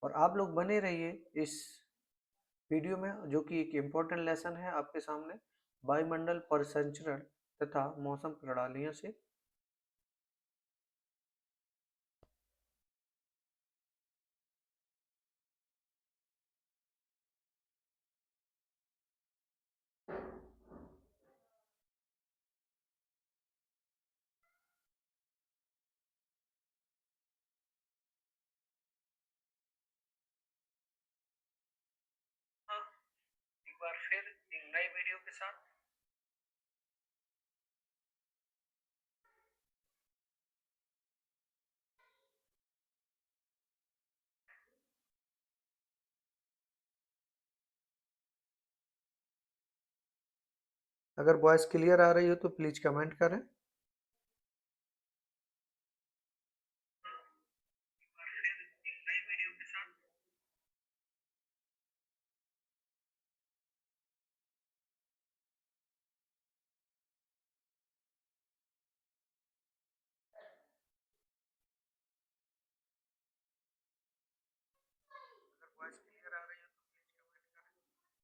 और आप लोग बने रहिए इस वीडियो में, जो कि एक इम्पोर्टेंट लेसन है आपके सामने वायुमंडल परिसंचरण तथा मौसम प्रणालियों से। हाँ, एक बार फिर एक नई वीडियो के साथ। अगर वॉइस क्लियर आ रही हो तो प्लीज कमेंट करें। अगर वॉइस क्लियर आ रही हो तो प्लीज कमेंट करें।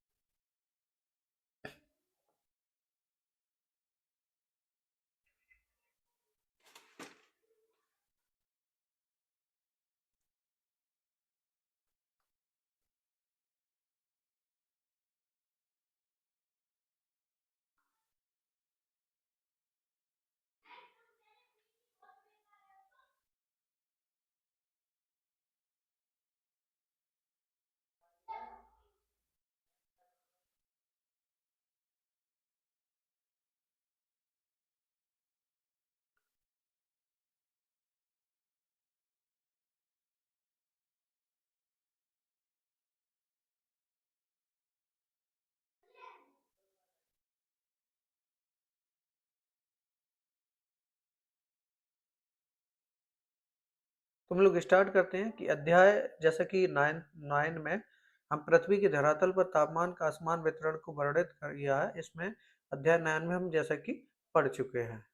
तुम लोग स्टार्ट करते हैं कि अध्याय जैसा कि नाइन नाइन में हम पृथ्वी के धरातल पर तापमान का असमान वितरण को वर्णित कर किया है। इसमें अध्याय 9 में हम जैसा कि पढ़ चुके हैं।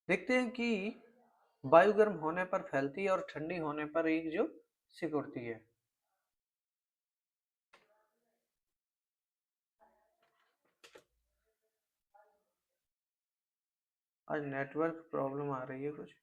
देखते हैं कि वायु गर्म होने पर फैलती है और ठंडी होने पर एक जो सिकुड़ती है। आज नेटवर्क प्रॉब्लम आ रही है कुछ।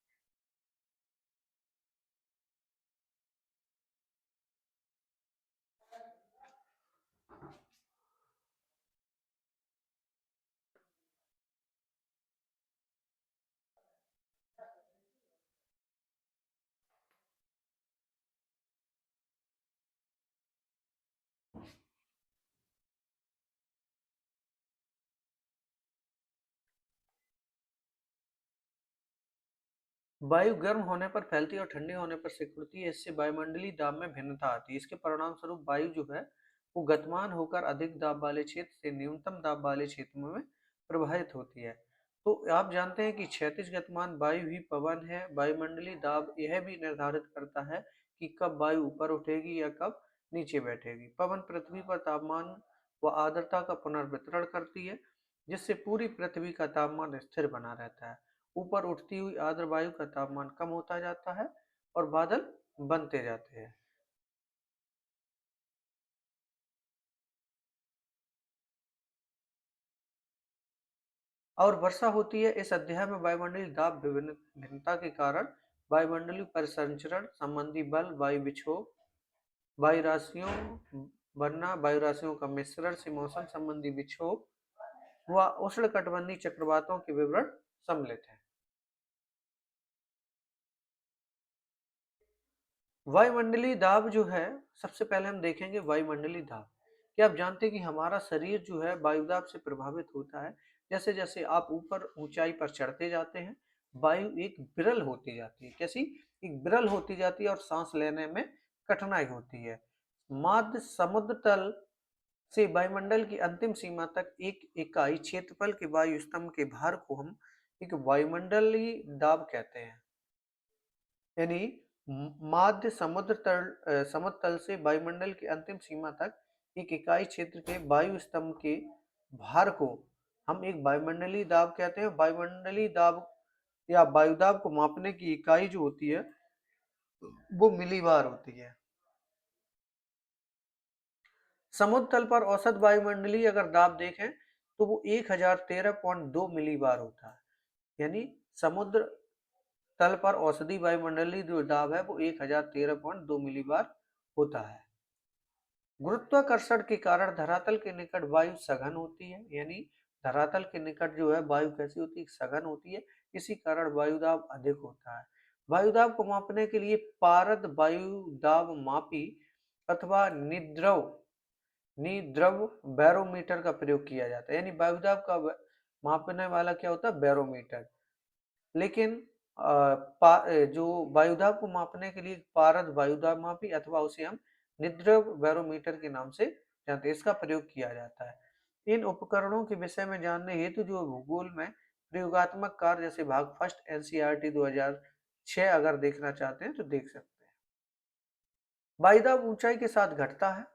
वायु गर्म होने पर फैलती है और ठंडी होने पर सिकुड़ती है। इससे वायुमंडलीय दाब में भिन्नता आती है। इसके परिणाम स्वरूप वायु जो है वो गतिमान होकर अधिक दाब वाले क्षेत्र से न्यूनतम दाब वाले क्षेत्र में प्रवाहित होती है। तो आप जानते हैं कि क्षैतिज गतिमान वायु ही पवन है। वायुमंडलीय दाब यह भी निर्धारित करता है कि कब वायु ऊपर उठेगी या कब नीचे बैठेगी। पवन पृथ्वी पर तापमान व आर्द्रता का पुनर्वितरण करती है, जिससे पूरी पृथ्वी का तापमान स्थिर बना रहता है। ऊपर उठती हुई आर्द्र वायु का तापमान कम होता जाता है और बादल बनते जाते हैं। और वर्षा होती है। इस अध्याय में वायुमंडलीय दाब भिन्नता के कारण वायुमंडलीय परिसंचरण संबंधी बल, वायु विक्षोभ, वायु राशियों बनना, वायु राशियों का मिश्रण से मौसम संबंधी विक्षोभ व उष्णकटिबंधीय चक्रवातों के विवरण सम्मिलित है। वायुमंडलीय दाब जो है, सबसे पहले हम देखेंगे वायुमंडलीय दाब। क्या आप जानते हैं कि हमारा शरीर जो है वायुदाब से प्रभावित होता है। जैसे जैसे आप ऊपर ऊंचाई पर चढ़ते जाते हैं, वायु एक विरल होती जाती है। कैसी? एक विरल होती जाती है और सांस लेने में कठिनाई होती है। माध्य समुद्र तल से वायुमंडल की अंतिम सीमा तक एक इकाई क्षेत्रफल के वायु स्तंभ के भार को हम एक वायुमंडलीय दाब कहते हैं। यानी माध्य समुद्र तल से वायुमंडल की अंतिम सीमा तक एक इकाई क्षेत्र के वायु स्तंभ के भार को हम एक वायुमंडलीय दाब कहते हैं। वायुमंडलीय दाब या वायुदाब को मापने की इकाई जो होती है वो मिलीबार होती है। समुद्र तल पर औसत वायुमंडलीय अगर दाब देखें तो वो 1013.2 मिलीबार होता है। यानी समुद्र तल पर औसत वायुमंडलीय जो दाब है वो 1013.2 मिलीबार होता है। गुरुत्वाकर्षण के कारण धरातल के निकट वायु सघन होती है। यानी धरातल के निकट जो है वायु कैसी होती है, सघन होती है। इसी कारण वायुदाब अधिक होता है। वायुदाब को मापने के लिए पारद वायुदाब मापी अथवा निद्रव बैरोमीटर का प्रयोग किया जाता है। यानी वायुदाब का मापने वाला क्या होता है, बैरोमीटर। लेकिन जो वायुदाब को मापने के लिए पारद वायुदाब मापी अथवा उसे हम निद्रव बैरोमीटर के नाम से जानते हैं, इसका प्रयोग किया जाता है। इन उपकरणों के विषय में जानने हेतु जो भूगोल में प्रयोगात्मक कार्य जैसे भाग फर्स्ट एनसीईआरटी 2006 अगर देखना चाहते हैं तो देख सकते हैं। वायुदाब ऊंचाई के साथ घटता है।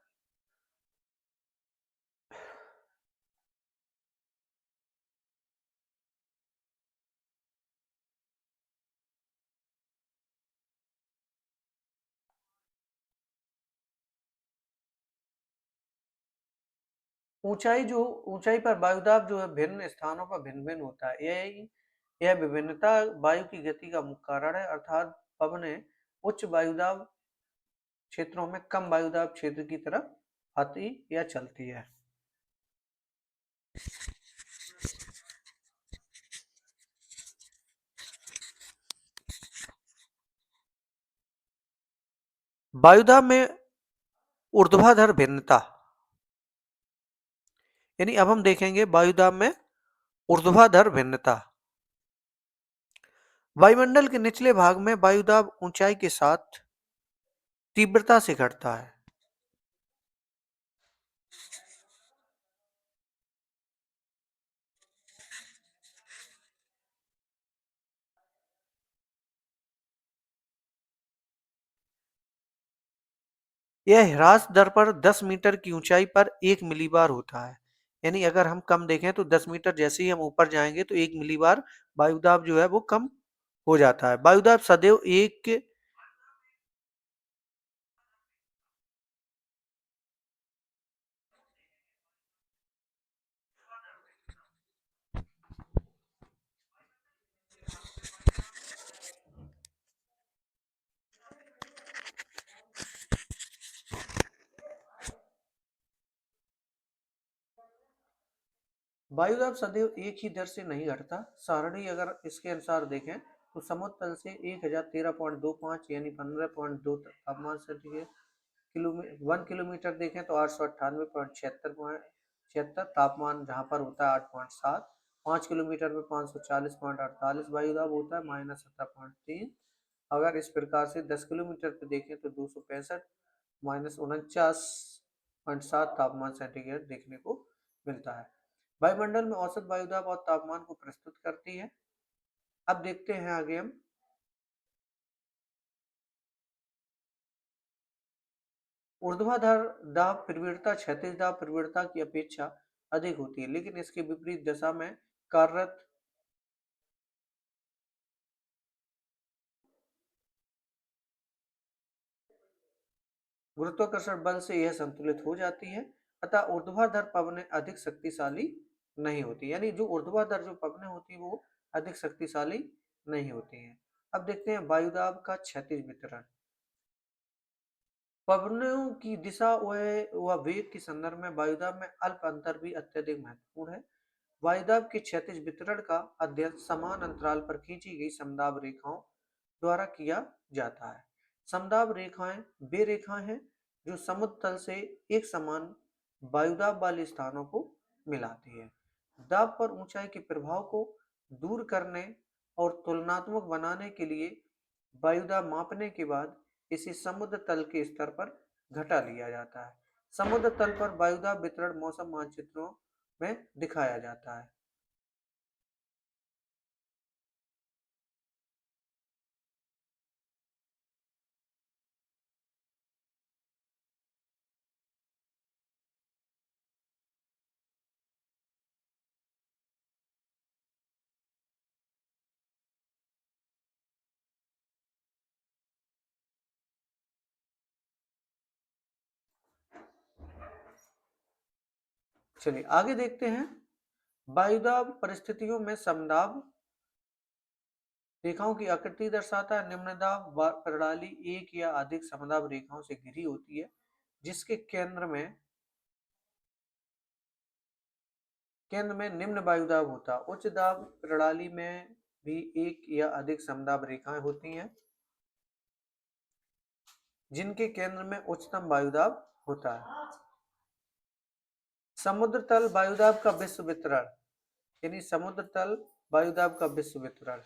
ऊंचाई पर वायुदाब जो है भिन्न स्थानों पर भिन्न भिन्न होता है। यह विभिन्नता वायु की गति का मुख्य कारण है। अर्थात पवनें उच्च वायुदाब क्षेत्रों में कम वायुदाब क्षेत्र की तरफ आती या चलती है। वायुदाब में ऊर्ध्वाधर भिन्नता, यानी अब हम देखेंगे वायुदाब में ऊर्ध्वाधर भिन्नता। वायुमंडल के निचले भाग में वायुदाब ऊंचाई के साथ तीव्रता से घटता है। यह ह्रास दर पर 10 मीटर की ऊंचाई पर 1 मिलीबार होता है। यानी अगर हम कम देखें तो 10 मीटर जैसे ही हम ऊपर जाएंगे तो 1 मिलीबार वायुदाब जो है वो कम हो जाता है। वायुदाब सदैव एक वायुदाब सदैव एक ही दर से नहीं घटता। सारणी अगर इसके अनुसार देखें तो समुद्र तल से 1013.25 यानी 15.2 तापमान सेंटीग्रेड किलोमीटर 1 किलोमीटर देखें तो 898.76 तापमान जहां पर होता है 8.7। 5 किलोमीटर में 540.48 वायुदाब होता है -17.3। अगर इस प्रकार से 10 किलोमीटर पे देखें तो 265 -49.7 तापमान सेंटीग्रेड देखने को मिलता है। वायुमंडल में औसत वायुदाब और तापमान को प्रस्तुत करती है। अब देखते हैं आगे हम ऊर्ध्वाधर दाब प्रवणता क्षैतिज दाब प्रवणता की अपेक्षा अधिक होती है, लेकिन इसके विपरीत दिशा में कार्यरत गुरुत्वाकर्षण बल से यह संतुलित हो जाती है। अतः ऊर्ध्वाधर पवनें अधिक शक्तिशाली नहीं होती। यानी जो ऊर्ध्वाधर जो पवनें होती है वो अधिक शक्तिशाली नहीं होती हैं। अब देखते हैं वायुदाब का क्षैतिज वितरण। पवनों की दिशा व वेग के संदर्भ में वायुदाब में अल्प अंतर भी अत्यधिक महत्वपूर्ण है। वायुदाब के क्षैतिज वितरण का अध्ययन समान अंतराल पर खींची गई समदाब रेखाओं द्वारा किया जाता है। समदाब रेखाएं वे रेखाएं हैं जो समुद्र तल से एक समान वायुदाब वाले स्थानों को मिलाती है। दाब पर ऊंचाई के प्रभाव को दूर करने और तुलनात्मक बनाने के लिए वायुदाब मापने के बाद इसे समुद्र तल के स्तर पर घटा लिया जाता है। समुद्र तल पर वायुदाब वितरण मौसम मानचित्रों में दिखाया जाता है। चलिए आगे देखते हैं। वायुदाब परिस्थितियों में समदाब रेखाओं की आकृति दर्शाता है। निम्नदाब प्रणाली एक या अधिक समदाब रेखाओं से घिरी होती है, जिसके केंद्र में निम्न वायुदाब होता है। उच्च दाब प्रणाली में भी एक या अधिक समदाब रेखाएं होती हैं, जिनके केंद्र में उच्चतम वायुदाब होता है। समुद्र तल वायुदाब का विश्व वितरण, यानी समुद्र तल वायुदाब का विश्व वितरण।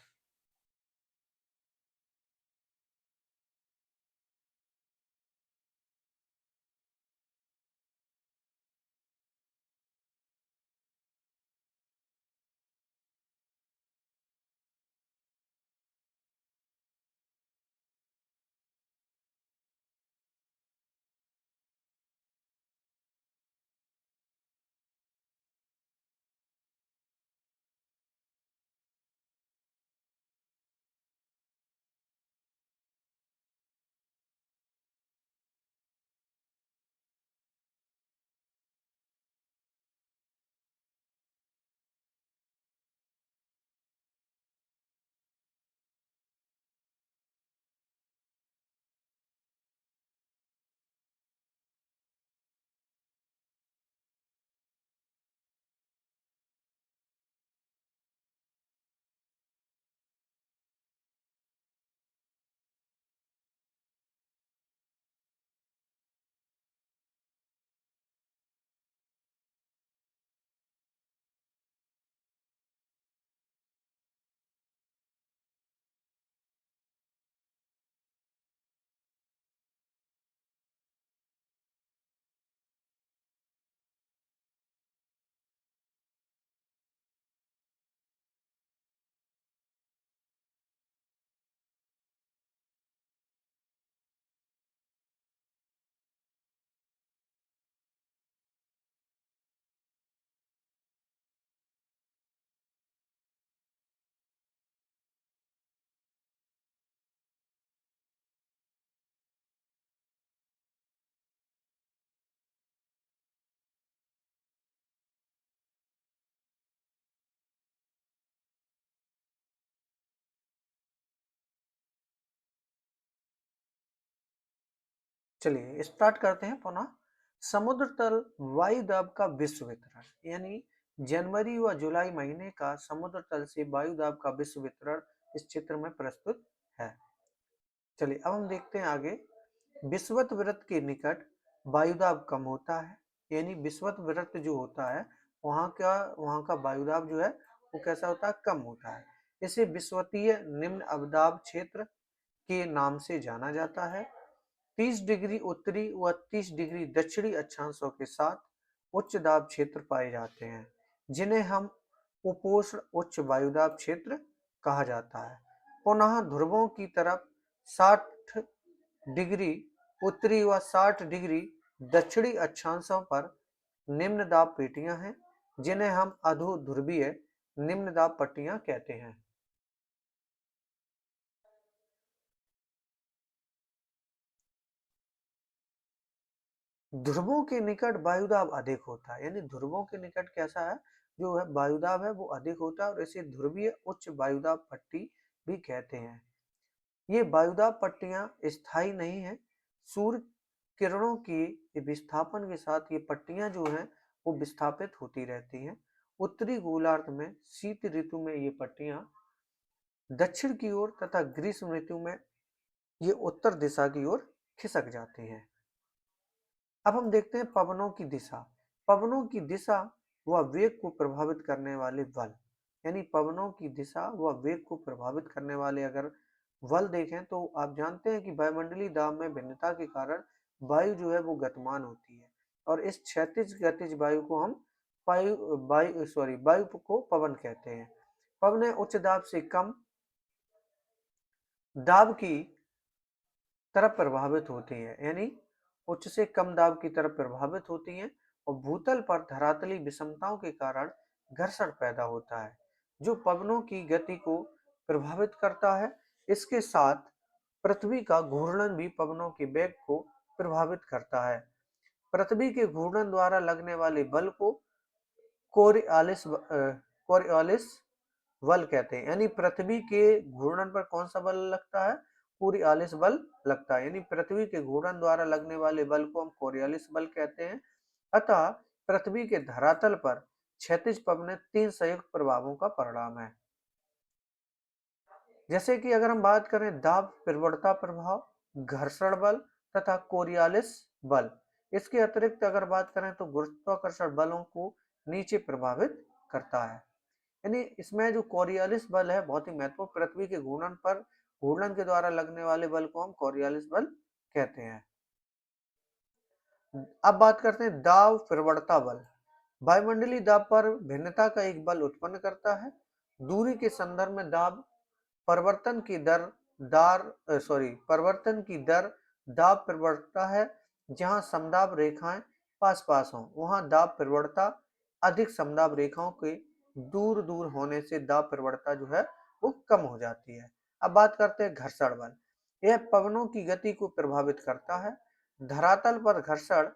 चलिए स्टार्ट करते हैं पुनः। समुद्र तल वायुदाब का विश्व वितरण, यानी जनवरी व जुलाई महीने का समुद्र तल से वायुदाब का विश्व वितरण इस चित्र में प्रस्तुत है। चलिए अब हम देखते हैं आगे। विषुवत वृत्त के निकट वायुदाब कम होता है, यानी विषुवत वृत्त जो होता है वहां का वायुदाब जो है वो कैसा होता है, कम होता है। इसे विषुवतीय निम्न अवदाब क्षेत्र के नाम से जाना जाता है। 30 डिग्री उत्तरी व 30 डिग्री दक्षिणी अक्षांशों के साथ उच्च दाब क्षेत्र पाए जाते हैं, जिन्हें हम उपोष्ण उच्च वायुदाब क्षेत्र कहा जाता है। पुनः ध्रुवों की तरफ 60 डिग्री उत्तरी व 60 डिग्री दक्षिणी अक्षांशों पर निम्न दाब पेटियां हैं, जिन्हें हम अधो ध्रुवीय निम्न दाब पट्टियां कहते हैं। ध्रुवों के निकट वायुदाब अधिक होता है, यानी ध्रुवों के निकट कैसा है, जो है वायुदाब है वो अधिक होता है और इसे ध्रुवीय उच्च वायुदाब पट्टी भी कहते हैं। ये वायुदाब पट्टियां स्थायी नहीं है। सूर्य किरणों के विस्थापन के साथ ये पट्टियां जो हैं वो विस्थापित होती रहती हैं। उत्तरी गोलार्ध में शीत ऋतु में ये पट्टियां दक्षिण की ओर तथा ग्रीष्म ऋतु में ये उत्तर दिशा की ओर खिसक जाती हैं। अब हम देखते हैं पवनों की दिशा। पवनों की दिशा व वेग को प्रभावित करने वाले बल, यानी पवनों की दिशा व वेग को प्रभावित करने वाले अगर बल देखें तो आप जानते हैं कि वायुमंडलीय दाब में भिन्नता के कारण वायु जो है वो गतिमान होती है, और इस क्षैतिज गतिज वायु को हम वायु को पवन कहते हैं। पवनें उच्च दाब से कम दाब की तरफ प्रभावित होती हैं, यानी उच्च से कम दाब की तरफ प्रभावित होती हैं, और भूतल पर धरातली विषमताओं के कारण घर्षण पैदा होता है, जो पवनों की गति को प्रभावित करता है। इसके साथ पृथ्वी का घूर्णन भी पवनों के वेग को प्रभावित करता है। पृथ्वी के घूर्णन द्वारा लगने वाले बल को कोरियालिस बल कहते हैं, यानी पृथ्वी के घूर्णन पर कौन सा बल लगता है? कोरियालिस बल लगता है, यानी पृथ्वी के घूर्णन द्वारा लगने वाले बल को हम कोरियालिस बल कहते हैं। अतः पृथ्वी के धरातल पर क्षैतिज पवनें 3 संयुक्त प्रभावों का परिणाम है। जैसे कि अगर हम बात करें दाब प्रवणता प्रभाव, घर्षण बल तथा कोरियालिस बल। इसके अतिरिक्त अगर बात करें तो गुरुत्वाकर्षण बलों को नीचे प्रभावित करता है। यानी इसमें जो कोरियालिस बल है बहुत ही महत्वपूर्ण, पृथ्वी के घूर्णन के द्वारा लगने वाले बल को हम कोरियालिस बल कहते हैं। अब बात करते हैं दाब प्रवणता बल। वायुमंडलीय दाब पर भिन्नता का एक बल उत्पन्न करता है। दूरी के संदर्भ में दाब परिवर्तन की दर दाब प्रवणता है। जहां समदाब रेखाएं पास पास हों वहां दाब प्रवणता अधिक, समदाब रेखाओं के दूर दूर होने से दाब प्रवणता जो है वो कम हो जाती है। अब बात करते हैं घर्षण बल। यह पवनों की गति को प्रभावित करता है। धरातल पर घर्षण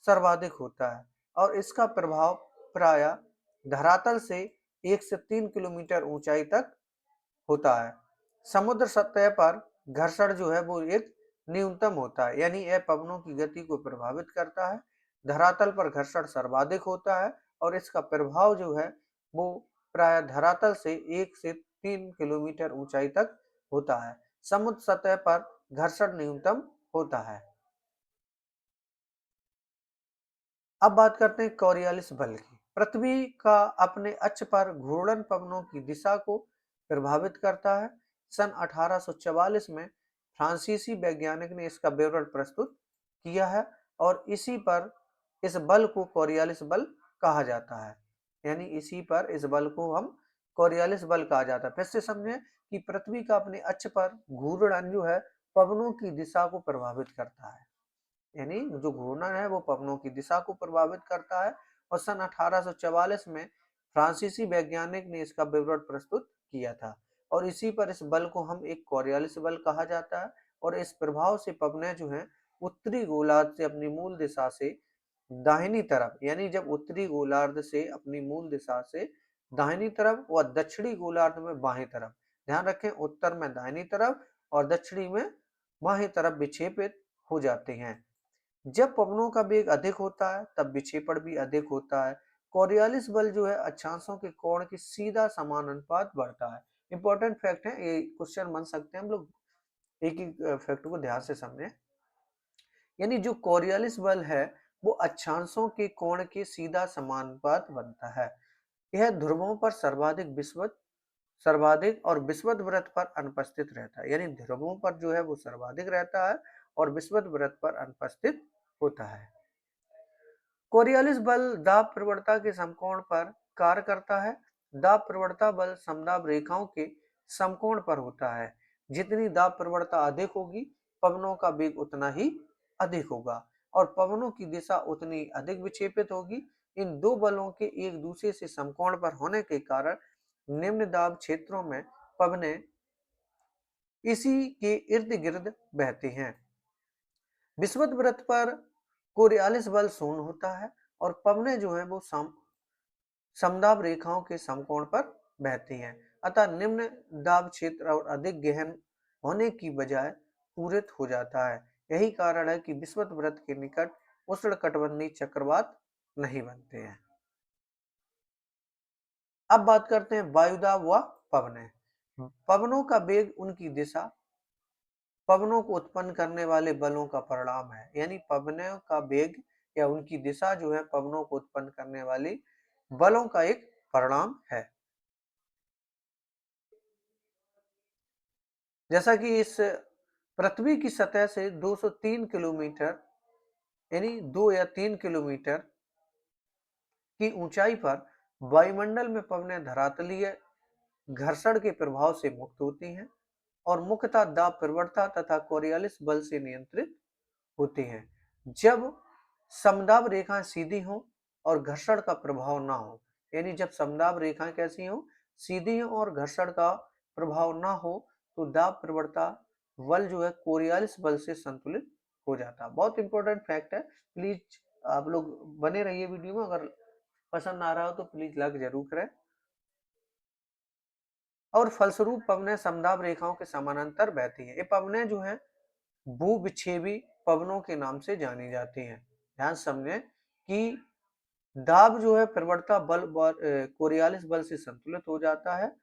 सर्वाधिक होता है और इसका प्रभाव प्रायः धरातल से 1 से 3 किलोमीटर ऊंचाई तक होता है। समुद्र सतह पर घर्षण जो है वो एक न्यूनतम होता है, यानी यह पवनों की गति को प्रभावित करता है। धरातल पर घर्षण सर्वाधिक होता है और इसका प्रभाव जो है वो प्राय धरातल से 1 से 3 किलोमीटर ऊंचाई तक होता है। समुद्र सतह पर घर्षण न्यूनतम होता है। अब बात करते हैं कोरियालिस बल की। पृथ्वी का अपने अक्ष पर घूर्णन पवनों की दिशा को प्रभावित करता है। सन 1844 में फ्रांसीसी वैज्ञानिक ने इसका विवरण प्रस्तुत किया है और इस बल को कोरियालिस बल कहा जाता है। यानी इसी पर इस बल को हम कोरियालिस बल कहा जाता है। फिर से समझें कि पृथ्वी का अपने अक्ष पर घूर्णन जो है पवनों की दिशा को प्रभावित करता है, यानी जो घूर्णन है वो पवनों की दिशा को प्रभावित करता है। और सन 1844 में फ्रांसीसी वैज्ञानिक ने इसका विवरण प्रस्तुत किया था और इसी पर इस बल को हम एक कोरियालिस बल कहा जाता है। और इस प्रभाव से पवनें जो हैं उत्तरी गोलार्ध से अपनी मूल दिशा से दाहिनी तरफ, यानी जब उत्तरी गोलार्ध से अपनी मूल दिशा से दाहिनी तरफ व दक्षिणी गोलार्ध में बाएं तरफ, ध्यान रखें उत्तर में दाहिनी तरफ और दक्षिणी में बाएं तरफ विक्षेपित हो जाते हैं। जब पवनों का वेग अधिक होता है तब विक्षेपण भी अधिक होता है। कोरियालिस बल जो है अक्षांशों के कोण की सीधा समानुपात बढ़ता है। इंपॉर्टेंट फैक्ट है, ये क्वेश्चन बन सकते हैं, हम लोग एक ही फैक्ट को ध्यान से समझें। यानी जो कोरियालिस बल है वो अक्षांशों के कोण के सीधा समानुपात बनता है। यह ध्रुवों पर सर्वाधिक और विषुवत वृत्त पर अनुपस्थित रहता है, यानी ध्रुवों पर जो है वो सर्वाधिक रहता है और विषुवत वृत्त पर अनुपस्थित होता है। कोरियालिस बल दाब प्रवणता के समकोण पर कार्य करता है। दाब प्रवणता बल समदाब रेखाओं के समकोण पर होता है। जितनी दाब प्रवणता अधिक होगी पवनों का वेग उतना ही अधिक होगा और पवनों की दिशा उतनी अधिक विक्षेपित होगी। इन दो बलों के एक दूसरे से समकोण पर होने के कारण निम्न दाब क्षेत्रों में पवनें इसी के इर्द गिर्द बहते हैं। विषुवत वृत्त पर कोरियालिस बल शून्य होता है और पवनें जो है वो समदाब रेखाओं के समकोण पर बहती हैं। अतः निम्न दाब क्षेत्र और अधिक गहन होने की बजाय पूरित हो जाता है। यही कारण है कि विषुवत वृत्त के निकट उष्णकटिबंधीय चक्रवात नहीं बनते हैं। अब बात करते हैं वायुदाब व पवनें। पवनों का वेग उनकी दिशा पवनों को उत्पन्न करने वाले बलों का परिणाम है, यानी पवनों का वेग या उनकी दिशा जो है पवनों को उत्पन्न करने वाली बलों का एक परिणाम है। जैसा कि इस पृथ्वी की सतह से 203 किलोमीटर यानी 2 या 3 किलोमीटर की ऊंचाई पर वायुमंडल में पवनें धरातलीय घर्षण के प्रभाव से मुक्त होती हैं और मुख्यतः दाब प्रवणता तथा कोरियालिस बल से नियंत्रित होती हैं। जब समदाब रेखाएं सीधी हों और घर्षण का प्रभाव ना हो, यानी जब समदाब रेखाएं कैसी हो, सीधी हो और घर्षण का प्रभाव ना हो, तो दाब प्रवणता बल जो है कोरियालिस बल से संतुलित हो जाता है। बहुत इंपॉर्टेंट फैक्ट है, प्लीज आप लोग बने रहिए वीडियो में। अगर पसंद आ रहा हो तो प्लीज लाइक जरूर करें। और फलस्वरूप पवनें समदाब रेखाओं के समानांतर बहती हैं। ये पवनें जो है भूविक्षेपी पवनों के नाम से जानी जाती हैं। ध्यान समझें कि दाब जो है प्रवणता बल कोरियालिस बल से संतुलित हो जाता है,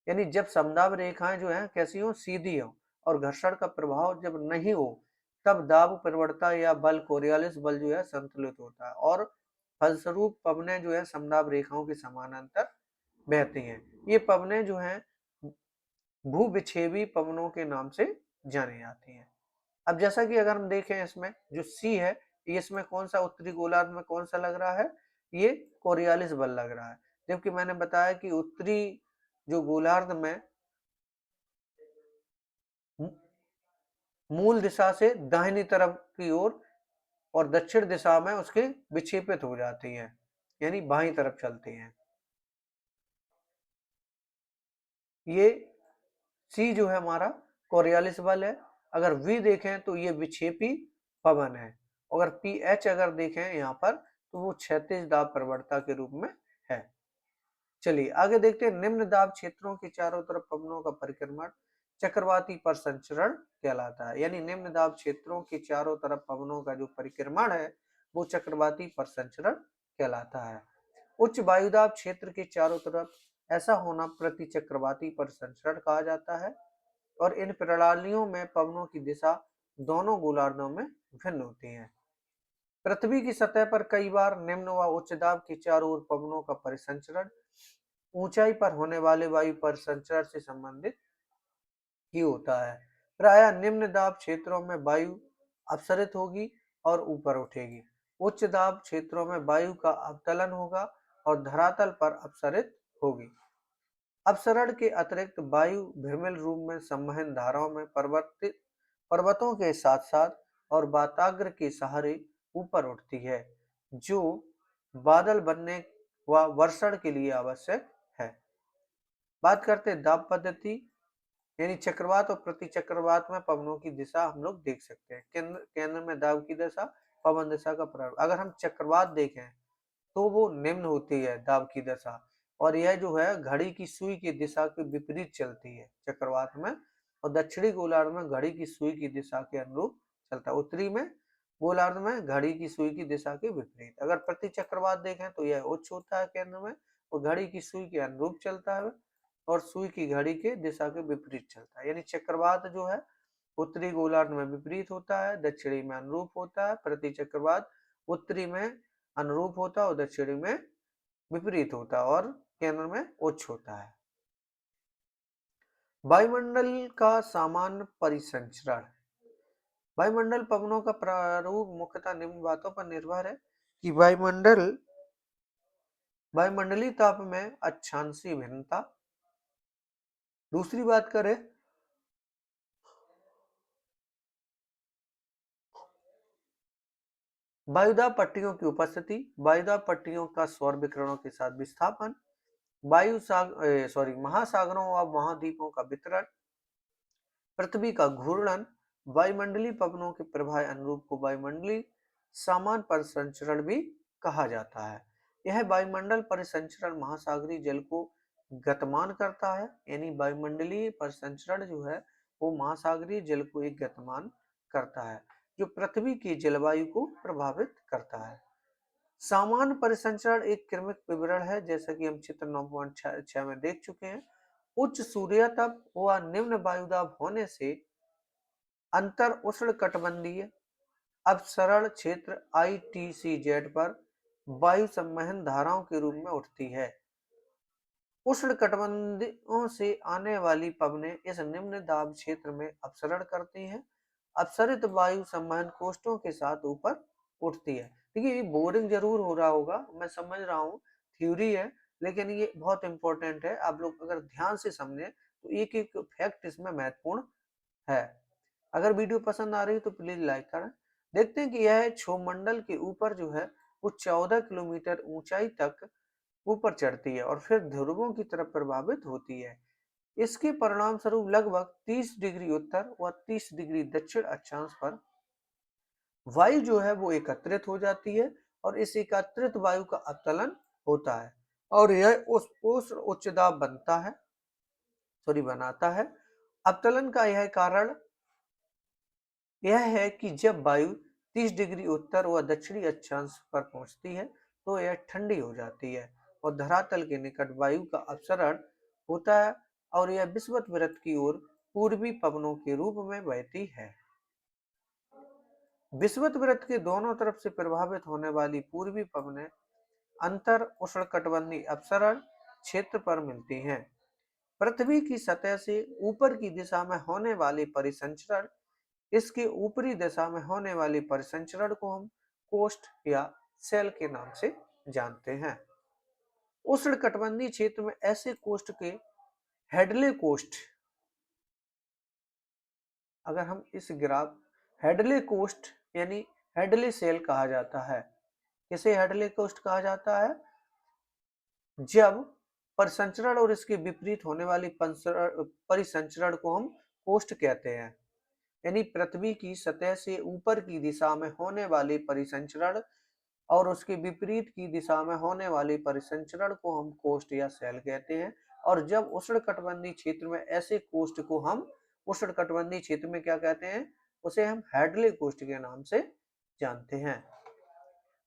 यानी जब समदाब रेखाएं जो है कैसी हो, सीधी हो और घर्षण का प्रभाव जब नहीं हो, तब दाब प्रवणता या बल कोरियालिस बल जो है संतुलित होता है और फलस्वरूप पवनें जो है समदाब रेखाओं के समानांतर बहती हैं। ये पवनें जो हैं भूविक्षेपी पवनों के नाम से जानी जाती हैं। अब जैसा कि अगर हम देखें इसमें जो सी है, ये इसमें कौन सा उत्तरी गोलार्ध में कौन सा लग रहा है, ये कोरियालिस बल लग रहा है। जबकि मैंने बताया कि उत्तरी जो गोलार्ध में मूल दिशा से दाहिनी तरफ की ओर और दक्षिण दिशा में उसके विक्षेपित हो जाती है, यानी बाईं तरफ चलती हैं। ये सी जो है हमारा कोरियालिस बल है। अगर वी देखें तो ये विक्षेपी पवन है। अगर पी एच अगर देखें यहाँ पर तो वो क्षैतिज दाब प्रवणता के रूप में है। चलिए आगे देखते हैं। निम्न दाब क्षेत्रों के चारों तरफ पवनों का परिक्रमण चक्रवाती परिसंचरण कहलाता है। यानी निम्न दाब क्षेत्रों के चारों तरफ पवनों का जो परिक्रमण है वो चक्रवाती परिसंचरण कहलाता है। उच्च वायुदाब क्षेत्र के चारों तरफ ऐसा होना प्रति चक्रवाती परिसंचरण कहा जाता है और इन प्रणालियों में पवनों की दिशा दोनों गोलार्धों में भिन्न होती है। पृथ्वी की सतह पर कई बार निम्न व उच्च दाब के चारों ओर पवनों का परिसंचरण ऊंचाई पर होने वाले वायु परिसंचरण से संबंधित ही होता है। प्रायः निम्न दाब क्षेत्रों में वायु अपसरित होगी और ऊपर उठेगी। उच्च दाब क्षेत्रों में वायु का अवतलन होगा और धरातल पर अपसरित होगी। अपसरण के अतिरिक्त वायु विरमिल रूप में संवहन धाराओं में पर्वतों के साथ साथ और वाताग्र के सहारे ऊपर उठती है, जो बादल बनने व वर्षण के लिए आवश्यक है। बात करते हैं दाब पद्धति, यानी चक्रवात और प्रति चक्रवात में पवनों की दिशा हम लोग देख सकते हैं। केंद्र में दाब की दिशा, पवन दिशा का प्रभाव। अगर हम चक्रवात देखें तो वो निम्न होती है दाब की दशा, और यह जो है घड़ी की सुई की दिशा के विपरीत चलती है चक्रवात में, और दक्षिणी गोलार्ध में घड़ी की सुई की दिशा के अनुरूप चलता है। उत्तरी में गोलार्ध में घड़ी की सुई की दिशा के विपरीत। अगर प्रति चक्रवात देखें तो यह उच्च होता है केंद्र में और घड़ी की सुई के अनुरूप चलता है और सुई की घड़ी के दिशा के विपरीत चलता है। यानी चक्रवात जो है उत्तरी गोलार्ध में विपरीत होता है, दक्षिणी में अनुरूप होता है। प्रति चक्रवात उत्तरी में अनुरूप होता है और दक्षिणी में विपरीत होता है और केंद्र में उच्च होता है। वायुमंडल का सामान्य परिसंचरण। वायुमंडल पवनों का प्रारूप मुख्यतः निम्न बातों पर निर्भर है कि वायुमंडलीय ताप में अक्षांशीय भिन्नता। दूसरी बात करें वायुदाब पट्टियों की उपस्थिति, वायुदाब पट्टियों का सौर विकिरणों के साथ विस्थापन, महासागरों व महाद्वीपों का वितरण, पृथ्वी का घूर्णन, वायुमंडलीय पवनों के प्रभाव अनुरूप को वायुमंडलीय सामान्य परिसंचरण भी कहा जाता है। यह वायुमंडल परिसंचरण महासागरीय जल को गतिमान करता है, यानी वायुमंडलीय परिसंचरण जो है वो महासागरीय जल को एक गतिमान करता है जो पृथ्वी की जलवायु को प्रभावित करता है। सामान्य परिसंचरण एक क्रमिक विवरण है, जैसा कि हम चित्र 9.6 में देख चुके हैं। उच्च सूर्यताप व निम्न वायुदाब होने से अंतर उष्णकटिबंधीय अपसरण क्षेत्र ITCZ पर वायु संवहन धाराओं के रूप में उठती है। उष्णकटिबंधों से आने वाली पवनें इस निम्न दाब क्षेत्र में अपसरण करती हैं। अपसरित वायु संवहन कोष्ठों के साथ ऊपर उठती है। देखिए ये बोरिंग जरूर हो रहा होगा, मैं समझ रहा हूँ, थ्योरी है, लेकिन ये बहुत इंपॉर्टेंट है। आप लोग अगर ध्यान से समझे तो एक एक फैक्ट इसमें महत्वपूर्ण है। अगर वीडियो पसंद आ रही है तो प्लीज लाइक करें। देखते हैं कि यह क्षोमंडल के ऊपर जो है वो 14 किलोमीटर ऊंचाई तक ऊपर चढ़ती है और फिर ध्रुवों की तरफ प्रभावित होती है। इसके परिणाम स्वरूप लगभग 30 डिग्री उत्तर व 30 डिग्री दक्षिण अक्षांश पर वायु जो है वो एकत्रित हो जाती है और इस एकत्रित वायु का अवतलन होता है और यह उस उच्च दाब बनाता है। अवतलन का यह कारण यह है कि जब वायु 30 डिग्री उत्तर व दक्षिणी अक्षांश पर पहुंचती है तो यह ठंडी हो जाती है और धरातल के निकट वायु का अपसरण होता है और यह विषुवत वृत्त की ओर पूर्वी पवनों के रूप में बहती है। विषुवत वृत्त के दोनों तरफ से प्रभावित होने वाली पूर्वी पवनें अंतर उष्णकटिबंधीय अपसरण क्षेत्र पर मिलती हैं। पृथ्वी की सतह से ऊपर की दिशा में होने वाली परिसंचरण, इसके ऊपरी दिशा में होने वाली परिसंचरण को हम कोस्ट या सेल के नाम से जानते हैं। उष्णकटिबंधीय क्षेत्र में ऐसे कोस्ट के हेडले कोस्ट, अगर हम इस ग्राफ हेडले कोस्ट यानी हेडले सेल कहा जाता है। किसे हेडले कोस्ट कहा जाता है? जब परिसंचरण और इसके विपरीत होने वाली परिसंचरण को हम कोस्ट कहते हैं। यानी पृथ्वी की सतह से ऊपर की दिशा में होने वाली परिसंचरण और उसके विपरीत की दिशा में होने वाली परिसंचरण को हम कोस्ट या सेल कहते हैं। और जब उष्णकटिबंधीय क्षेत्र में ऐसे कोस्ट को हम उष्णकटिबंधीय क्षेत्र में क्या कहते हैं? उसे हम हेडले कोस्ट के नाम से जानते हैं।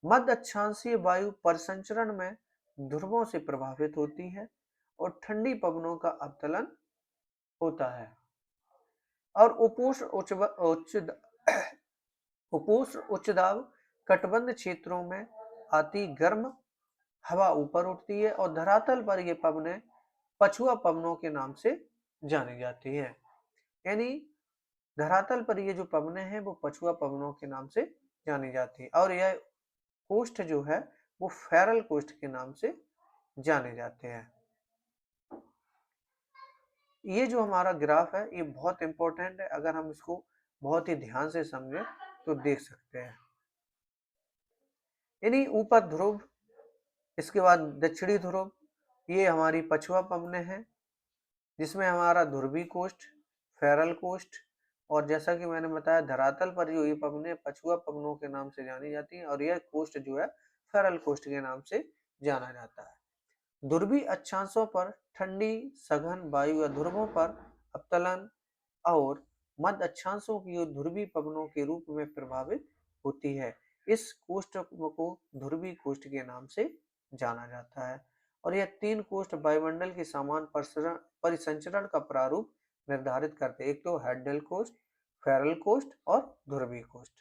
मध्य अक्षांशीय वायु परिसंचरण में ध्रुवों से प्रभावित होती है और ठंडी पवनों का अवतलन होता है और उपोष्ण उच्च दाब कटिबंध क्षेत्रों में आती गर्म हवा ऊपर उठती है और धरातल पर ये पवनें पछुआ पवनों के नाम से जानी जाती है। यानी धरातल पर ये जो पवनें हैं वो पछुआ पवनों के नाम से जानी जाती है और यह कोस्ट जो है वो फेरल कोस्ट के नाम से जाने जाते हैं। ये जो हमारा ग्राफ है ये बहुत इंपॉर्टेंट है, अगर हम इसको बहुत ही ध्यान से समझें तो देख सकते हैं। यानी ऊपर ध्रुव, इसके बाद दक्षिणी ध्रुव, ये हमारी पछुआ पवनें हैं जिसमें हमारा ध्रुवी कोस्ट, फेरल कोस्ट और जैसा कि मैंने बताया धरातल पर जो ये पवनें पछुआ पवनों के नाम से जानी जाती हैं और यह कोस्ट जो है फेरल कोस्ट के नाम से जाना जाता है। ध्रुवी अक्षांशों पर ठंडी सघन वायु या ध्रुवों पर अवतलन और मध्य अक्षांशों की ध्रुवी पवनों के रूप में प्रभावित होती है। इस कोष्ठ को ध्रुवी कोष्ठ के नाम से जाना जाता है और यह तीन कोष्ठ वायुमंडल के समान परिसंचरण का प्रारूप निर्धारित करते हैं। एक तो हेडल कोष्ठ, फेरल कोष्ठ और ध्रुवी कोष्ठ।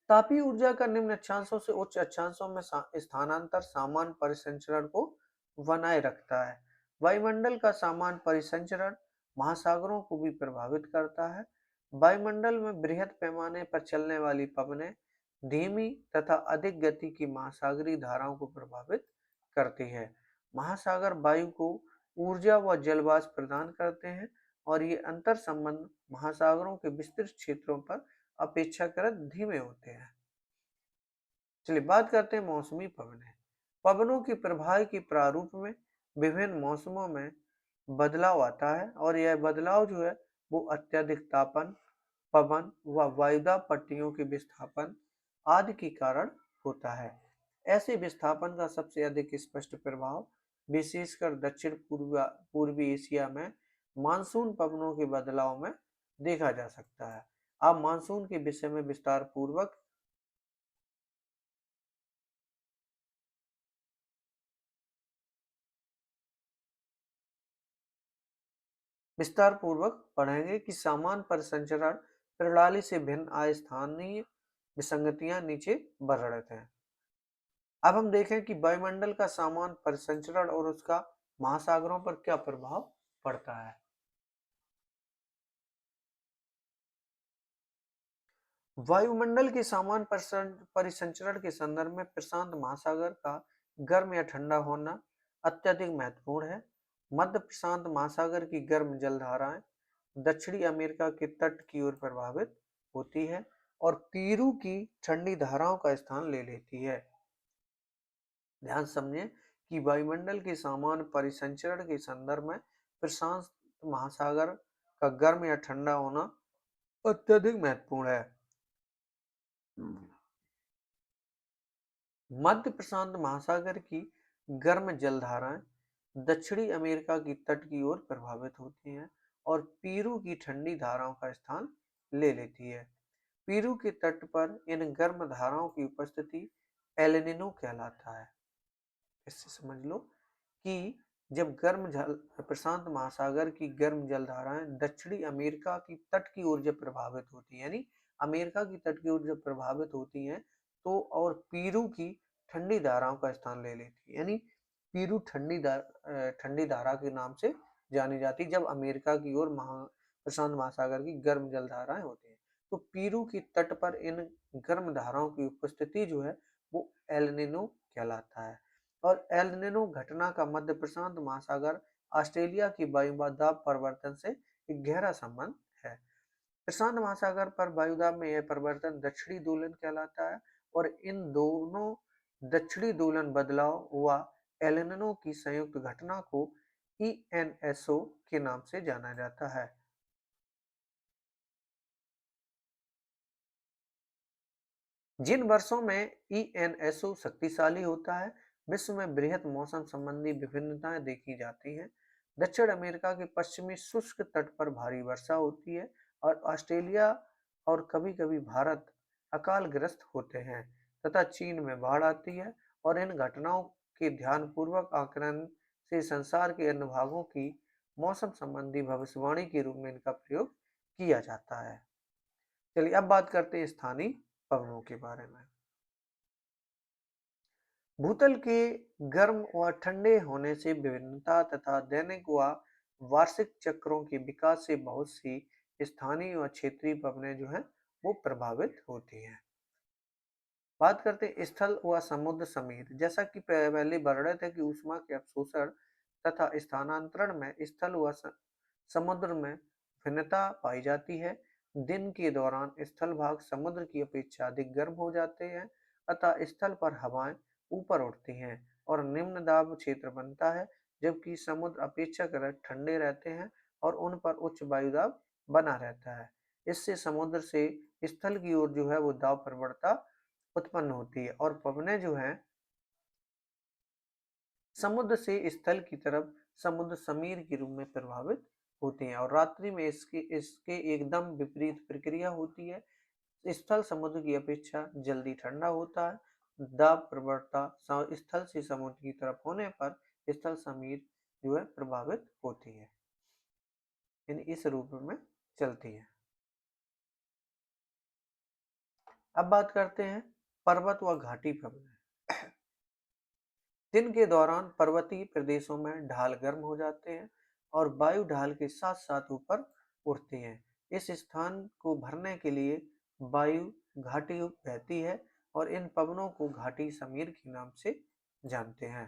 तापीय ऊर्जा का निम्न अक्षांशों से उच्च अक्षांशों में स्थानांतर सामान्य परिसंचरण को बनाए रखता है। वायुमंडल का सामान्य परिसंचरण महासागरों को भी प्रभावित करता है। वायुमंडल में बृहद पैमाने पर चलने वाली पवनें धीमी तथा अधिक गति की महासागरीय धाराओं को प्रभावित करती है। महासागर वायु को ऊर्जा व जलवाष्प प्रदान करते हैं और ये अंतर संबंध महासागरों के विस्तृत क्षेत्रों पर अपेक्षाकृत धीमे होते हैं। चलिए बात करते हैं मौसमी पवनें। पवनों के प्रवाह के प्रारूप में विभिन्न मौसमों में बदलाव आता है और यह बदलाव जो है वो अत्यधिक तापन, पवन व वायुदाब पट्टियों के विस्थापन आदि के कारण होता है। ऐसे विस्थापन का सबसे अधिक स्पष्ट प्रभाव विशेषकर दक्षिण पूर्वी एशिया में मानसून पवनों के बदलाव में देखा जा सकता है। आप मानसून के विषय में विस्तार पूर्वक पढ़ेंगे कि सामान्य परिसंचरण प्रणाली से भिन्न स्थानीय विसंगतियां नीचे वर्णित हैं। अब हम देखें कि वायुमंडल का सामान्य परिसंचरण और उसका महासागरों पर क्या प्रभाव पड़ता है। वायुमंडल के सामान्य परिसंचरण के संदर्भ में प्रशांत महासागर का गर्म या ठंडा होना अत्यधिक महत्वपूर्ण है। मध्य प्रशांत महासागर की गर्म जलधाराएं दक्षिणी अमेरिका के तट की ओर प्रभावित होती है और पेरू की ठंडी धाराओं का स्थान ले लेती है। ध्यान समझें कि वायुमंडल के सामान्य परिसंचरण के संदर्भ में प्रशांत महासागर का गर्म या ठंडा होना अत्यधिक महत्वपूर्ण है। मध्य प्रशांत महासागर की गर्म जलधाराएं दक्षिणी अमेरिका की तट की ओर प्रभावित होती हैं और पेरू की ठंडी धाराओं का स्थान ले लेती है। पेरू के तट पर इन गर्म धाराओं की उपस्थिति एल नीनो कहलाता है। इससे समझ लो कि जब गर्म जल प्रशांत महासागर की गर्म जलधाराएं दक्षिणी अमेरिका की तट की ओर जब प्रभावित होती है, यानी अमेरिका की तट की ओर जब प्रभावित होती हैं, तो और पेरू की ठंडी धाराओं का स्थान ले लेती है, यानी पेरू ठंडी धारा के नाम से जानी जाती जब अमेरिका की ओर प्रशांत महासागर की गर्म जलधाराएं होती हैं। तो पेरू की तट पर इन गर्म धाराओं की उपस्थिति जो है वो एल नीनो कहलाता है। और एल नीनो घटना का मध्य प्रशांत महासागर ऑस्ट्रेलिया की वायुदाब परिवर्तन से एक गहरा संबंध है। प्रशांत महासागर पर वायुदाब में यह परिवर्तन दक्षिणी दोलन कहलाता है और इन दोनों दक्षिणी दोलन बदलाव व एल नीनो की संयुक्त घटना को ईएनएसओ के नाम से जाना जाता है। जिन वर्षों में ईएनएसओ शक्तिशाली होता है, विश्व में बृहत मौसम संबंधी विभिन्नताएं देखी जाती हैं। दक्षिण अमेरिका के पश्चिमी शुष्क तट पर भारी वर्षा होती है और ऑस्ट्रेलिया और कभी-कभी भारत अकालग्रस्त होते हैं तथा चीन में बाढ़ आती है और इन घटनाओं के ध्यानपूर्वक आकलन से संसार के अन्य भागों की मौसम संबंधी भविष्यवाणी के रूप में इनका प्रयोग किया जाता है। चलिए अब बात करते हैं स्थानीय पवनों के बारे में। भूतल के गर्म व ठंडे होने से विभिन्नता तथा दैनिक व वार्षिक चक्रों के विकास से बहुत सी स्थानीय व क्षेत्रीय पवनें जो हैं वो प्रभावित होती हैं। बात करते हैं स्थल व समुद्र समीर। जैसा कि पहले वर्णित है कि ऊष्मा के अवशोषण तथा स्थानांतरण में स्थल व समुद्र में भिन्नता पाई जाती है। दिन के दौरान स्थल भाग समुद्र की अपेक्षा अधिक गर्म हो जाते हैं अतः स्थल पर हवाएं ऊपर उठती हैं और निम्न दाब क्षेत्र बनता है, जबकि समुद्र अपेक्षाकृत ठंडे रहते हैं और उन पर उच्च वायुदाब बना रहता है। इससे समुद्र से स्थल की ओर जो है वो दाब प्रवणता उत्पन्न होती है और पवनें जो हैं समुद्र से स्थल की तरफ समुद्र समीर के रूप में प्रभावित होती हैं और रात्रि में इसके इसके एकदम विपरीत प्रक्रिया होती है। स्थल समुद्र की अपेक्षा जल्दी ठंडा होता है। दाब प्रवणता स्थल से समुद्र की तरफ होने पर स्थल समीर जो है प्रभावित होती है, यानी इस रूप में चलती है। अब बात करते हैं पर्वत व घाटी पवनें। दिन के दौरान पर्वतीय प्रदेशों में ढाल गर्म हो जाते हैं और वायु ढाल के साथ साथ ऊपर उठती है। इस स्थान को भरने के लिए वायु घाटी बहती है और इन पवनों को घाटी समीर के नाम से जानते हैं।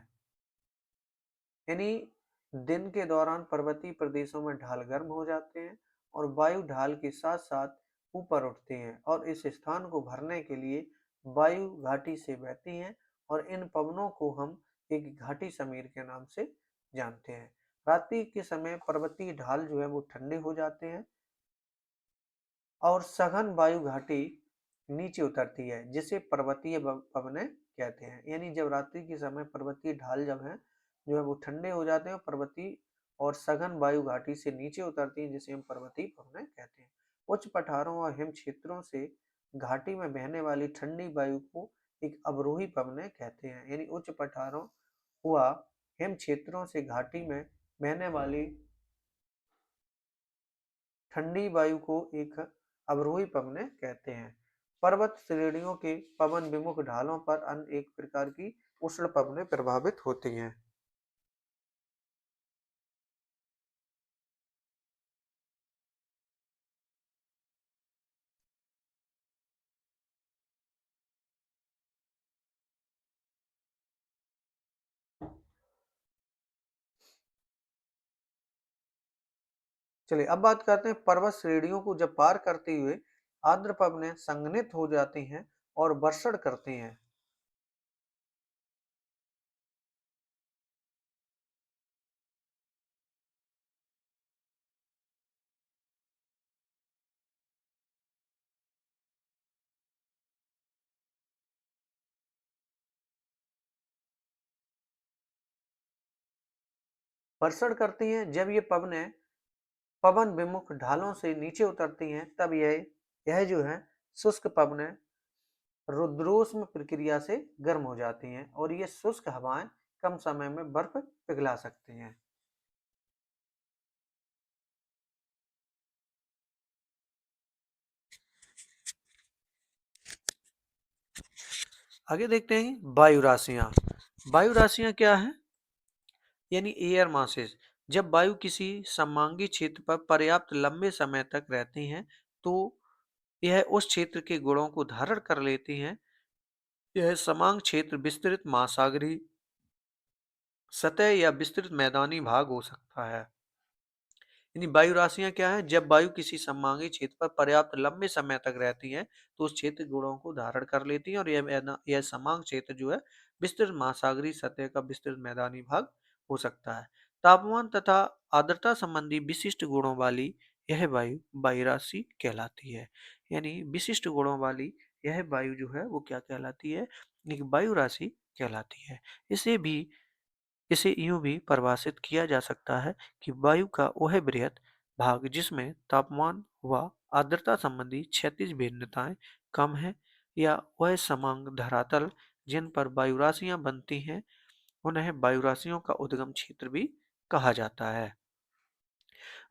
यानी दिन के दौरान पर्वतीय प्रदेशों में ढाल गर्म हो जाते हैं और वायु ढाल के साथ साथ ऊपर उठते हैं और इस स्थान को भरने के लिए वायु घाटी से बहती हैं और इन पवनों को हम एक घाटी समीर के नाम से जानते हैं। रात्रि के समय पर्वतीय ढाल जो है वो ठंडे हो जाते हैं और सघन वायु घाटी नीचे उतरती है जिसे पर्वतीय पवनें कहते हैं। यानी जब रात्रि के समय पर्वतीय ढाल जब है जो है वो ठंडे हो जाते हैं पर्वतीय और सघन वायु घाटी से नीचे उतरती हैं जिसे हम पर्वतीय पवनें कहते हैं। उच्च पठारों और हिम क्षेत्रों से घाटी में बहने वाली ठंडी वायु को एक अवरोही पवनें कहते हैं। यानी उच्च पठारों व हिम क्षेत्रों से घाटी में बहने वाली ठंडी वायु को एक अवरोही पवनें कहते हैं। पर्वत श्रेणियों के पवन विमुख ढालों पर अन्य एक प्रकार की उष्ण पवनें प्रभावित होती हैं। चलिए अब बात करते हैं पर्वत श्रेणियों को जब पार करते हुए आर्द्र पवनें संघनित हो जाती हैं और वर्षण करती हैं। वर्षण करती हैं जब ये पवनें पवन विमुख ढालों से नीचे उतरती हैं, तब यह जो है शुष्क पवनें रुद्रोष्म प्रक्रिया से गर्म हो जाती हैं और ये शुष्क हवाएं कम समय में बर्फ पिघला सकती हैं। आगे देखते हैं वायु राशियां। वायु राशियां क्या है? यानी एयर मासेस। जब वायु किसी सममांगी क्षेत्र पर पर्याप्त लंबे समय तक रहती हैं तो यह उस क्षेत्र के गुणों को धारण कर लेती हैं। यह समांग क्षेत्र विस्तृत महासागरीय सतह या विस्तृत मैदानी भाग हो सकता है। यानी वायु राशियां क्या है? जब वायु किसी सममांगी क्षेत्र पर पर्याप्त लंबे समय तक रहती है तो उस क्षेत्र के गुणों को धारण कर लेती है और यह समांग क्षेत्र जो है विस्तृत महासागरीय सतह का विस्तृत मैदानी भाग हो सकता है। तापमान तथा आर्द्रता संबंधी विशिष्ट गुणों वाली यह वायु वायु राशि कहलाती है। यानी विशिष्ट गुणों वाली यह वायु जो है वो क्या कहलाती है? एक वायु राशि कहलाती है। इसे भी इसे यूं भी परिभाषित किया जा सकता है कि वायु का वह बृहत भाग जिसमें तापमान व आर्द्रता संबंधी क्षैतिज भिन्नताएं कम है, या वह समांग धरातल जिन पर वायु राशियां बनती हैं उन्हें वायु राशियों का उद्गम क्षेत्र भी कहा जाता है।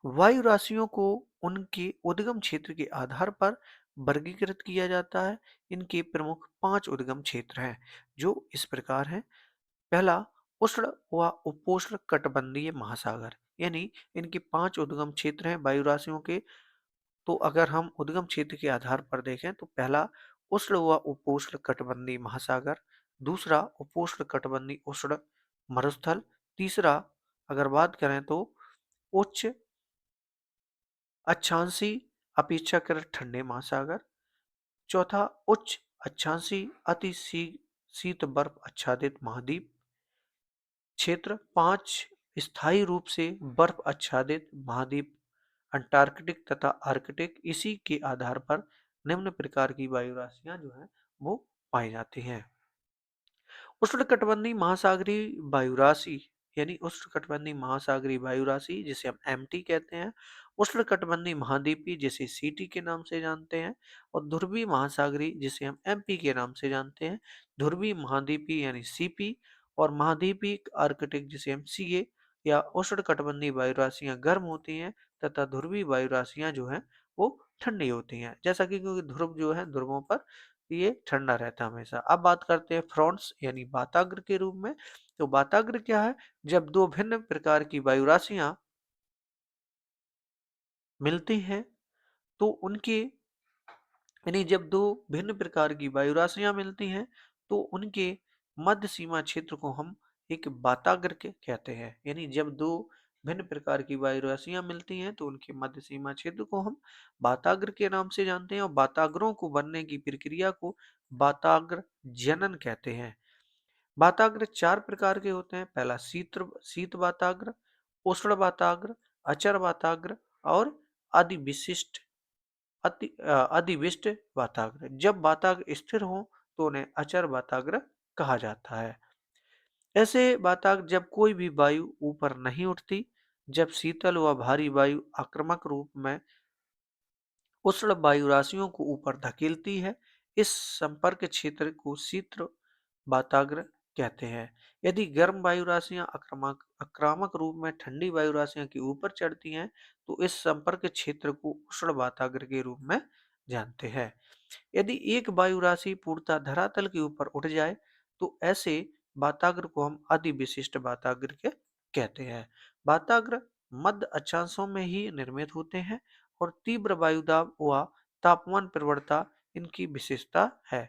वायु राशियों को उनके उद्गम क्षेत्र के आधार पर वर्गीकृत किया जाता है। इनके प्रमुख 5 उद्गम क्षेत्र हैं जो इस प्रकार हैं। पहला, उष्ण व उपोष्ण कटिबंधीय महासागर। यानी इनके 5 उद्गम क्षेत्र हैं वायु राशियों के। तो अगर हम उद्गम क्षेत्र के आधार पर देखें तो पहला, उष्ण व उपोष्ण कटिबंधीय महासागर। दूसरा, उपोष्ण कटिबंधीय उष्ण मरुस्थल। तीसरा, अगर बात करें तो उच्च अक्षांशी अपेक्षाकृत ठंडे महासागर। चौथा, उच्च अक्षांशी अति शीत बर्फ आच्छादित महाद्वीप क्षेत्र। 5, स्थायी रूप से बर्फ आच्छादित महाद्वीप अंटार्कटिक तथा आर्कटिक। इसी के आधार पर निम्न प्रकार की वायु राशियां जो है वो पाई जाती हैं। उष्णकटिबंधीय महासागरीय वायु राशि, यानी उष्णकटिबंधीय महासागरीय वायु राशि जिसे हम एमटी कहते हैं, उष्णकटिबंधीय महाद्वीपीय जिसे सीटी के नाम से जानते हैं, और ध्रुवीय महासागरीय जिसे हम एमपी के नाम से जानते हैं। ध्रुवीय महाद्वीपीय यानी सीपी, और महाद्वीपीय आर्कटिक जिसे हम सीए या उष्णकटिबंधीय वायु राशियां गर्म होती हैं तथा ध्रुवीय वायु राशियां जो हैं वो ठंडी होती हैं। जैसा कि क्योंकि ध्रुव जो है ध्रुवों पर ये ठंडा रहता है हमेशा। अब बात करते हैं फ्रंट्स यानी वाताग्र के रूप में। तो वाताग्र क्या है? जब दो भिन्न प्रकार की वायु राशियां मिलती हैं तो उनके, यानी जब दो भिन्न प्रकार की वायु राशियां मिलती हैं तो उनके मध्य सीमा क्षेत्र को हम एक वाताग्र के कहते हैं। यानी जब दो भिन्न प्रकार की वायु राशियां मिलती हैं तो उनके मध्य सीमा क्षेत्र को हम वाताग्र के नाम से जानते हैं, और वाताग्रों को बनने की प्रक्रिया को वाताग्र जनन कहते हैं। वाताग्र 4 प्रकार के होते हैं। पहला, शीत वाताग्र, उष्ण वाताग्र, अचर वाताग्र और अधिविशिष्ट अधिविष्ट वाताग्र। जब वाताग्र स्थिर हो तो उन्हें अचर वाताग्र कहा जाता है। ऐसे वाताग्र जब कोई भी वायु ऊपर नहीं उठती, जब शीतल व भारी वायु आक्रामक रूप में उष्ण वायु राशियों को ऊपर धकेलती है, इस संपर्क क्षेत्र को शीत वाताग्र कहते हैं। यदि गर्म वायु राशियां आक्रामक आक्रामक रूप में ठंडी वायु राशियों के ऊपर चढ़ती हैं तो इस संपर्क क्षेत्र को उष्ण वाताग्र के रूप में जानते हैं। यदि एक वायु राशि पूर्णतः धरातल के ऊपर उठ जाए तो ऐसे वाताग्र को हम अधिविशिष्ट वाताग्र के कहते हैं। वाताग्र मध्य अक्षांशों में ही निर्मित होते हैं और तीव्र वायुदाब व तापमान प्रवणता इनकी विशेषता है।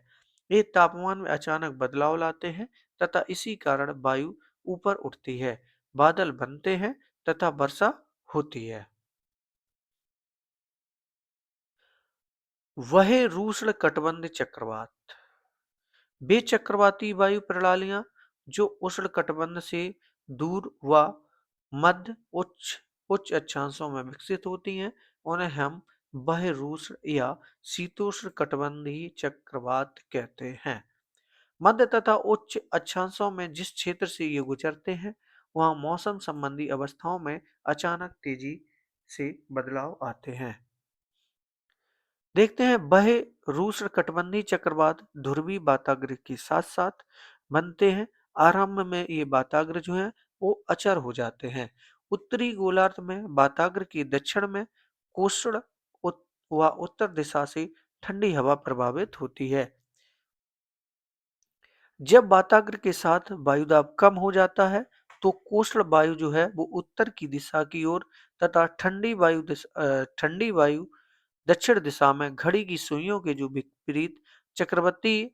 ये तापमान में अचानक बदलाव लाते हैं तथा इसी कारण वायु ऊपर उठती है, बादल बनते हैं तथा वर्षा होती है। वह रूष्ण कटिबंध चक्रवात, वे चक्रवाती वायु प्रणालियां जो उष्ण कटिबंध से दूर व मध्य उच्च उच्च अक्षांशों में विकसित होती हैं, उन्हें हम बहिरूष्ण या शीतोष्ण कटिबंधीय चक्रवात कहते हैं। मध्य तथा उच्च अक्षांशों में जिस क्षेत्र से ये गुजरते हैं, वहां मौसम संबंधी अवस्थाओं में अचानक तेजी से बदलाव आते हैं। देखते हैं बहिरूष्ण कटिबंधीय चक्रवात ध्रुवीय वाताग्र के साथ साथ बनते हैं। आरंभ में ये वाताग्र जो है वो अचर हो जाते हैं। उत्तरी गोलार्ध में वाताग्र के दक्षिण में कोष्ण व उत्तर दिशा से ठंडी हवा प्रभावित होती है। जब वाताग्र के साथ वायुदाब कम हो जाता है तो कोष्ण वायु जो है वो उत्तर की दिशा की ओर तथा ठंडी वायु दक्षिण दिशा में घड़ी की सुइयों के जो विपरीत चक्रवर्ती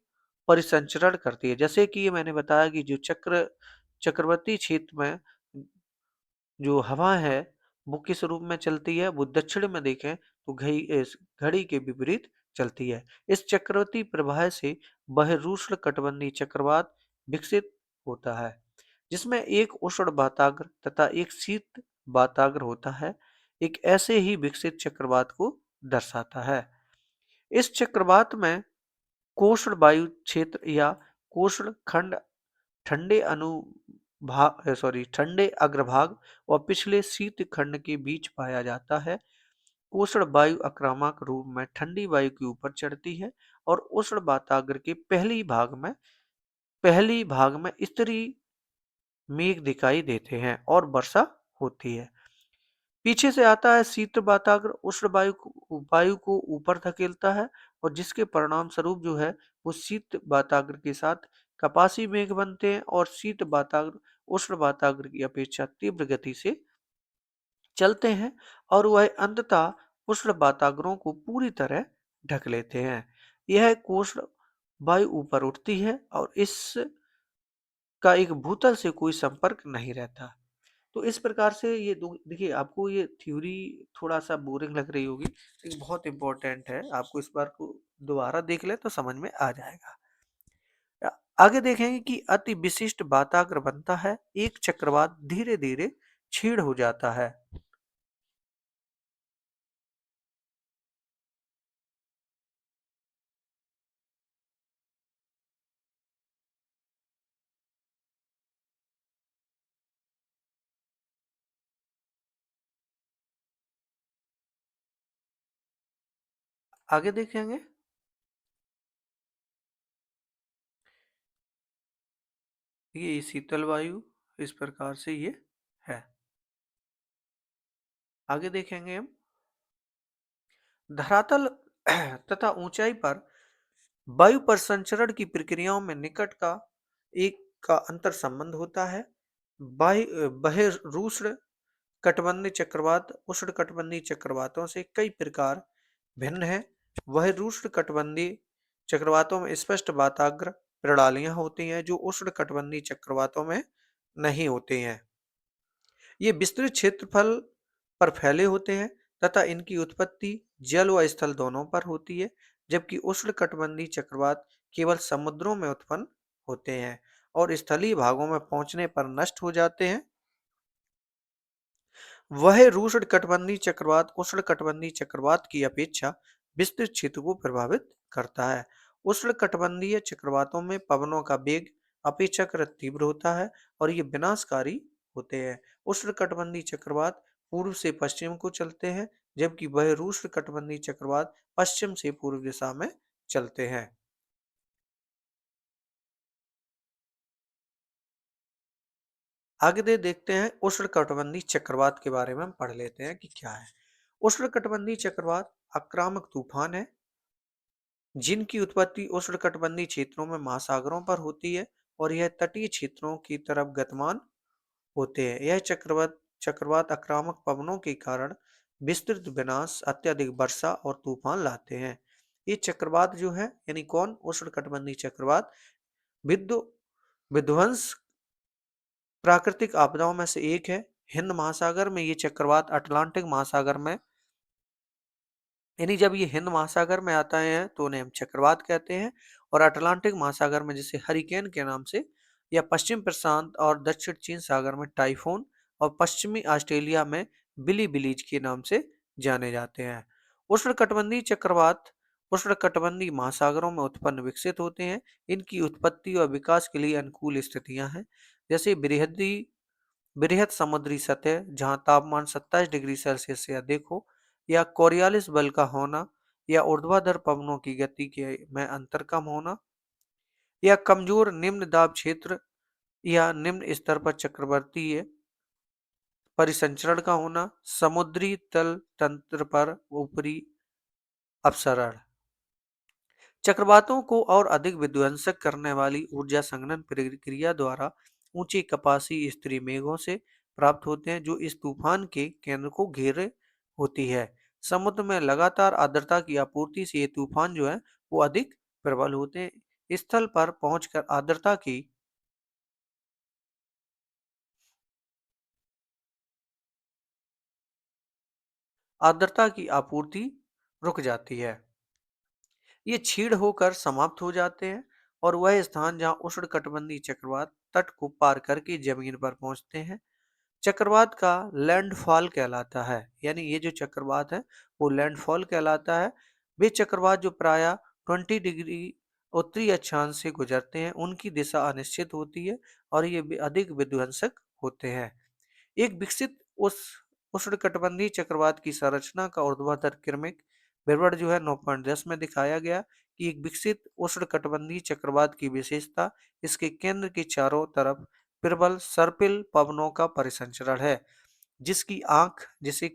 परिसंचरण करती है। जैसे कि ये मैंने बताया कि जो चक्रवर्ती क्षेत्र में जो हवा है वो किस रूप में चलती है, वो दक्षिण में देखें तो घड़ी के विपरीत चलती है। इस चक्रवर्ती प्रवाह से बहिरूष्ण कटिबंधीय चक्रवात विकसित होता है, जिसमें एक उष्ण वाताग्र तथा एक शीत वाताग्र होता है। एक ऐसे ही विकसित चक्रवात को दर्शाता है। इस चक्रवात में कोष्ण वायु क्षेत्र या कोष्ण खंड ठंडे अग्रभाग और पिछले शीत खंड के बीच पाया जाता है। कोष्ण वायु आक्रामक रूप में ठंडी वायु के ऊपर चढ़ती है और उष्ण वाताग्र के पहली भाग में उत्तरी मेघ दिखाई देते हैं और वर्षा होती है। पीछे से आता है शीत वाताग्र, उष्ण वायु को ऊपर धकेलता है और जिसके परिणाम स्वरूप जो है वो शीत वाताग्र के साथ कपासी मेघ बनते हैं और शीत वाताग्र उष्ण वाताग्र की अपेक्षा तीव्र गति से चलते हैं और वह अंततः उष्ण वाताग्रों को पूरी तरह ढक लेते हैं। यह कोष्ण वायु ऊपर उठती है और इसका एक भूतल से कोई संपर्क नहीं रहता। तो इस प्रकार से ये देखिए, आपको ये थ्योरी थोड़ा सा बोरिंग लग रही होगी लेकिन बहुत इंपॉर्टेंट है। आपको इस बार को दोबारा देख ले तो समझ में आ जाएगा। आगे देखेंगे कि अति विशिष्ट वाताग्र बनता है, एक चक्रवात धीरे धीरे क्षीण हो जाता है। आगे देखेंगे ये शीतल वायु इस प्रकार से ये है। आगे देखेंगे हम धरातल तथा ऊंचाई पर वायु परिसंचरण की प्रक्रियाओं में निकट का एक का अंतर संबंध होता है। बहिरूष्ण कटिबंधीय चक्रवात उष्ण कटिबंधीय चक्रवातों से कई प्रकार भिन्न है। बहिरूष्ण कटिबंधीय चक्रवातों में स्पष्ट वाताग्र प्रणालियां होती हैं जो उष्ण कटिबंधीय चक्रवातों में नहीं होते हैं। ये विस्तृत क्षेत्रफल पर फैले होते हैं तथा इनकी उत्पत्ति जल व स्थल दोनों पर होती है, जबकि उष्णकटिबंधीय चक्रवात केवल समुद्रों में उत्पन्न होते हैं और स्थलीय भागों में पहुंचने पर नष्ट हो जाते हैं। वह रूष्ण कटिबंधीय चक्रवात उष्ण कटिबंधीय चक्रवात की अपेक्षा विस्तृत क्षेत्र को प्रभावित करता है। उष्ण कटिबंधीय चक्रवातों में पवनों का वेग अपेक्षाकृत तीव्र होता है और ये विनाशकारी होते हैं। उष्ण कटिबंधीय चक्रवात पूर्व से पश्चिम को चलते हैं, जबकि वह रूष्ण कटिबंधीय चक्रवात पश्चिम से पूर्व दिशा में चलते हैं। आगे देखते हैं उष्ण कटिबंधीय चक्रवात के बारे में हम पढ़ लेते हैं कि क्या है। उष्ण कटिबंधीय चक्रवात आक्रामक तूफान है जिनकी उत्पत्ति उष्णकटिबंधीय क्षेत्रों में महासागरों पर होती है और यह तटीय क्षेत्रों की तरफ गतिमान होते हैं। यह चक्रवात आक्रामक पवनों के कारण विस्तृत विनाश, अत्यधिक वर्षा और तूफान लाते हैं। ये चक्रवात जो है यानी कौन, उष्णकटिबंधीय चक्रवात विद्व विध्वंस प्राकृतिक आपदाओं में से एक है। हिंद महासागर में ये चक्रवात अटलांटिक महासागर में यानी जब ये हिंद महासागर में आता है तो उन्हें हम चक्रवात कहते हैं, और अटलांटिक महासागर में जिसे हरिकेन के नाम से, या पश्चिम प्रशांत और दक्षिण चीन सागर में टाइफून, और पश्चिमी ऑस्ट्रेलिया में बिली बिलीज के नाम से जाने जाते हैं। उष्णकटिबंधीय चक्रवात उष्णकटिबंधीय महासागरों में उत्पन्न विकसित होते हैं। इनकी उत्पत्ति और विकास के लिए अनुकूल स्थितियां हैं, जैसे बृहद समुद्री सतह जहां तापमान 27 डिग्री सेल्सियस से अधिक हो, या कोरियालिस बल का होना, या ऊर्ध्वाधर पवनों की गति के में अंतर कम होना, या कमजोर निम्न दाब क्षेत्र या निम्न स्तर पर चक्रवर्तीय परिसंचरण का होना, समुद्री तल तंत्र पर ऊपरी अपसरण। चक्रवातों को और अधिक विध्वंसक करने वाली ऊर्जा संघनन प्रक्रिया द्वारा ऊंचे कपासी स्तरीय मेघों से प्राप्त होते हैं, जो इस तूफान के केंद्र को घेरे होती है। समुद्र में लगातार आर्द्रता की आपूर्ति से ये तूफान जो है वो अधिक प्रबल होते हैं। स्थल पर पहुंचकर आर्द्रता की आपूर्ति रुक जाती है। ये क्षीण होकर समाप्त हो जाते हैं, और वह स्थान जहां उष्णकटिबंधीय चक्रवात तट को पार करके जमीन पर पहुंचते हैं, चक्रवात का लैंडफॉल कहलाता है। यानी ये जो चक्रवात है वो लैंडफॉल कहलाता है। वे चक्रवात जो प्राय 20 डिग्री उत्तरी अक्षांश से गुजरते हैं, उनकी दिशा अनिश्चित होती है और ये अधिक विध्वंसक होते हैं। एक विकसित उस उष्णकटिबंधीय चक्रवात की संरचना का ऊर्ध्वाधर क्रमिक विवरण जो है 9.10 में दिखाया गया कि एक विकसित उष्णकटिबंधीय चक्रवात की विशेषता इसके केंद्र के चारों तरफ प्रबल सर्पिल पवनों का परिसंचरण है, जिसकी आंख जिसे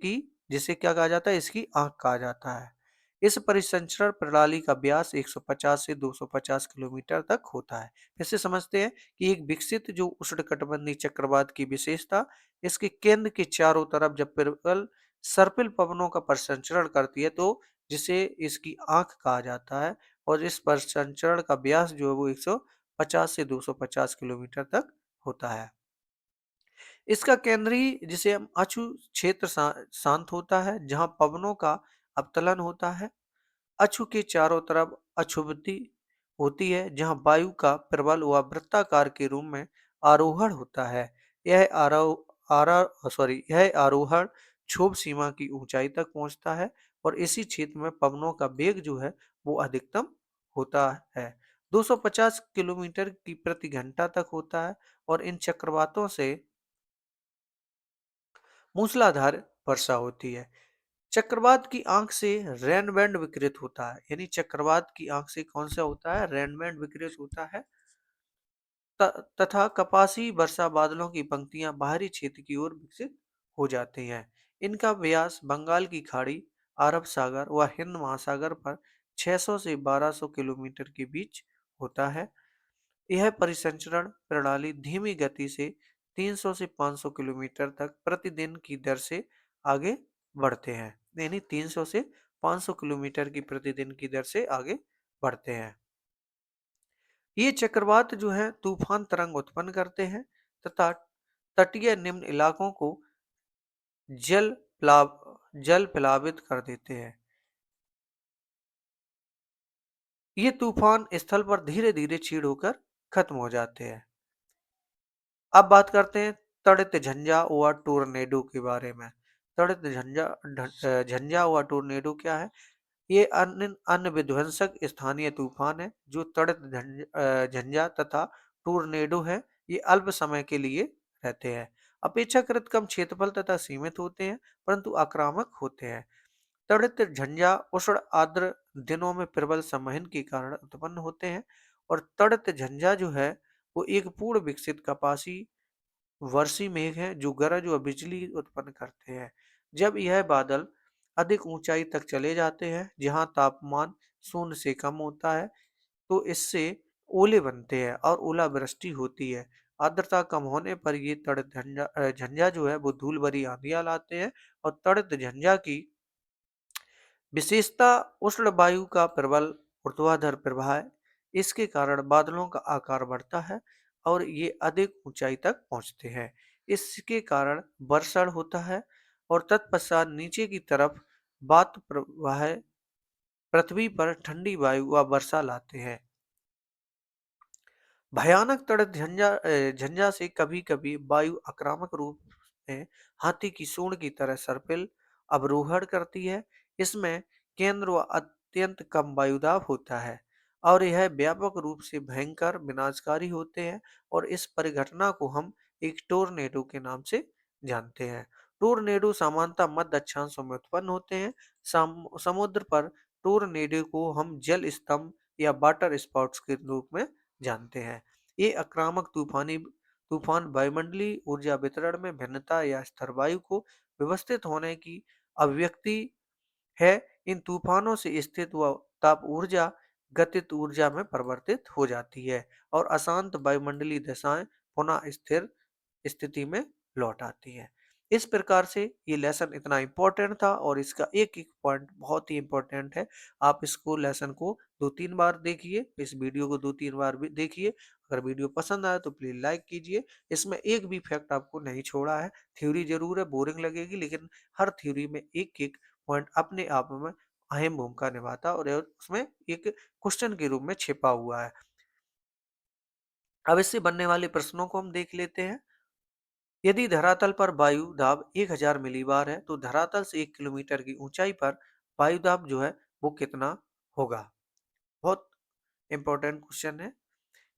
क्या कहा जाता है, इसकी आंख कहा जाता है। इस परिसंचरण प्रणाली का व्यास 150 से 250 किलोमीटर तक होता है। फिर से समझते हैं कि एक विकसित जो उष्णकटिबंधीय चक्रवात की विशेषता इसके केंद्र के चारों तरफ जब प्रबल सर्पिल पवनों का परिसंचरण करती है तो जिसे इसकी आंख कहा जाता है, और इस परिसंचरण का व्यास जो है वो 150 से 250 किलोमीटर तक होता है। इसका केंद्रीय जिसे हम अक्षु क्षेत्र शांत होता है, जहां पवनों का अवतलन होता है। अक्षु के चारों तरफ अक्षुब्धि होती है, जहां वायु का प्रबल व वृत्ताकार के रूप में आरोहण होता है। यह आरोहण क्षोभ सीमा की ऊंचाई तक पहुंचता है, और इसी क्षेत्र में पवनों का वेग जो है वो अधिकतम होता है, 250 किलोमीटर की प्रति घंटा तक होता है। और इन चक्रवातों से मूसलाधार वर्षा होती है। चक्रवात की आंख से रेनबैंड विकृत होता है। यानी चक्रवात की आंख से कौन सा होता है, रेनबैंड विकृत होता है। तथा कपासी वर्षा बादलों की पंक्तियां बाहरी क्षेत्र की ओर विकसित हो जाती हैं। इनका व्यास बंगाल की खाड़ी, अरब सागर व हिंद महासागर पर 600 से 1200 किलोमीटर के बीच होता है। यह परिसंचरण प्रणाली धीमी गति से 300 से 500 किलोमीटर तक प्रतिदिन की दर से आगे बढ़ते हैं। यानी 300 से 500 किलोमीटर की प्रतिदिन की दर से आगे बढ़ते हैं। ये चक्रवात जो है तूफान तरंग उत्पन्न करते हैं तथा तटीय निम्न इलाकों को जल जल प्लावित कर देते हैं। ये तूफान स्थल पर धीरे धीरे क्षीण होकर खत्म हो जाते हैं। अब बात करते हैं तड़ित झंझा व टोर्नेडो के बारे में। तड़ित झंझा व टोर्नेडो क्या है? ये अन्य अन्य विध्वंसक स्थानीय तूफान है जो तड़ित झंझा तथा टोर्नेडो है। ये अल्प समय के लिए रहते हैं, अपेक्षाकृत कम क्षेत्रफल तथा सीमित होते हैं, परंतु आक्रामक होते हैं। तड़ित झंझा उष्ण आर्द्र दिनों में प्रबल संवहन के कारण उत्पन्न होते हैं, और तड़ित झंझा जो है वो एक पूर्ण विकसित कपासी वर्षी मेघ हैं जो गरज व बिजली उत्पन्न करते हैं। जब यह बादल अधिक ऊंचाई तक चले जाते हैं जहां तापमान शून्य से कम होता है, तो इससे ओले बनते हैं और ओलावृष्टि होती है। आर्द्रता कम होने पर ये तड़ित झंझा जो है वो धूल भरी आंधियां लाते हैं, और तड़ित झंझा की विशेषता उष्ण वायु का प्रबल ऊर्ध्वाधर प्रवाह है। इसके कारण बादलों का आकार बढ़ता है और ये अधिक ऊंचाई तक पहुंचते हैं। इसके कारण वर्षण होता है और तत्पश्चात नीचे की तरफ वात प्रवाह पृथ्वी पर ठंडी वायु व वर्षा लाते हैं। भयानक तड़क झंझा से कभी कभी वायु आक्रामक रूप में हाथी की सूंड की तरह सर्पिल अवरोहण करती है। इसमें केंद्र व अत्यंत कम वायुदाब होता है और यह व्यापक रूप से भयंकर विनाशकारी होते हैं, और इस परिघटना को हम एक टोर्नेडो के नाम से जानते हैं। टोर्नेडो सामान्यतः मध्य अक्षांशों में उत्पन्न होते हैं। समुद्र पर टोर्नेडो को हम जल स्तंभ या वाटर स्पाउट्स के रूप में जानते हैं। ये आक्रामक तूफान वायुमंडलीय ऊर्जा वितरण में भिन्नता या स्तर वायु को व्यवस्थित होने की अभिव्यक्ति है। इन तूफानों से स्थित व ताप ऊर्जा गतित ऊर्जा में परिवर्तित हो जाती है और अशांत वायुमंडलीय दशाएं पुनः स्थिर स्थिति में लौट आती है। इस प्रकार से ये लेसन इतना इम्पोर्टेंट था और इसका एक एक पॉइंट बहुत ही इम्पोर्टेंट है। आप इसको लेसन को 2-3 बार देखिए, इस वीडियो को 2-3 बार भी देखिए। अगर वीडियो पसंद आए तो प्लीज लाइक कीजिए। इसमें एक भी फैक्ट आपको नहीं छोड़ा है। थ्योरी जरूर है, बोरिंग लगेगी, लेकिन हर थ्योरी में एक एक पॉइंट अपने आप में अहम भूमिका निभाता और उसमें एक क्वेश्चन के रूप में छिपा हुआ है। अब इससे बनने वाले प्रश्नों को हम देख लेते हैं। यदि धरातल पर वायु दाब 1000 मिलीबार है तो धरातल से 1 किलोमीटर की ऊंचाई पर वायु दाब जो है वो कितना होगा। बहुत इंपॉर्टेंट क्वेश्चन है।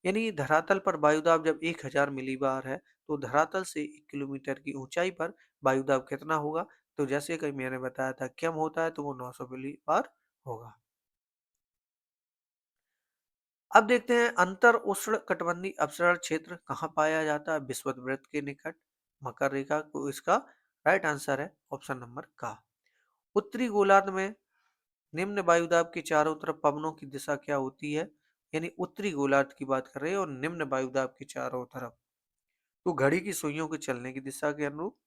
यानी धरातल पर वायुदाब जब 1000 मिलीबार है तो धरातल से 1 किलोमीटर की ऊंचाई पर वायुदाब कितना होगा। तो जैसे कि मैंने बताया था कम होता है तो वो 900 मिलीबार होगा। अब देखते हैं अंतर उष्ण कटिबंधीय अपसरण क्षेत्र कहाँ पाया जाता है। विषुवत के निकट, मकर रेखा को इसका राइट आंसर है ऑप्शन नंबर का। उत्तरी गोलार्ध में निम्न वायुदाब के चारों तरफ पवनों की दिशा क्या होती है। यानी उत्तरी गोलार्ध की बात कर रहे हैं और निम्न वायुदाब के चारों तरफ, तो घड़ी की सुइयों के चलने की दिशा के अनुरूप,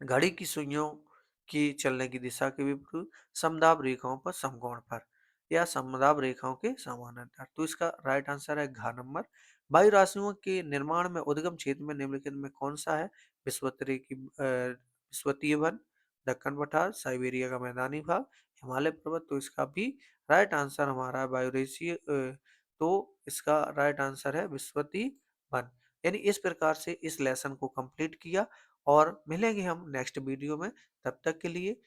घड़ी की सुइयों की चलने की दिशा के विपरीत, समदाब रेखाओं पर समकोण पर या समदाब रेखाओं के समानांतर। तो इसका राइट आंसर है घ नंबर। वायु राशियों के निर्माण में उद्गम क्षेत्र में निम्नलिखित में कौन सा है। विषुवतीय वन, दक्कन पठार, साइबेरिया का मैदानी भाग, हिमालय पर्वत। तो इसका भी राइट आंसर हमारा है वायुरेशीय। तो इसका राइट आंसर है विषुवतीय वन। यानी इस प्रकार से इस लेसन को कंप्लीट किया और मिलेंगे हम नेक्स्ट वीडियो में। तब तक के लिए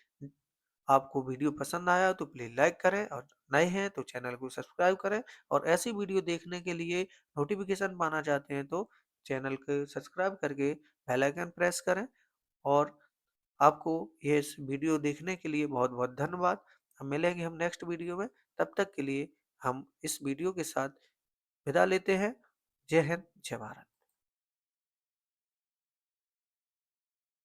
आपको वीडियो पसंद आया तो प्लीज लाइक करें और नए हैं तो चैनल को सब्सक्राइब करें, और ऐसी वीडियो देखने के लिए नोटिफिकेशन पाना चाहते हैं तो चैनल को सब्सक्राइब करके बेल आइकन प्रेस करें। और आपको ये इस वीडियो देखने के लिए बहुत बहुत धन्यवाद। हम मिलेंगे हम नेक्स्ट वीडियो में। तब तक के लिए हम इस वीडियो के साथ विदा लेते हैं। जय हिंद, जय भारत।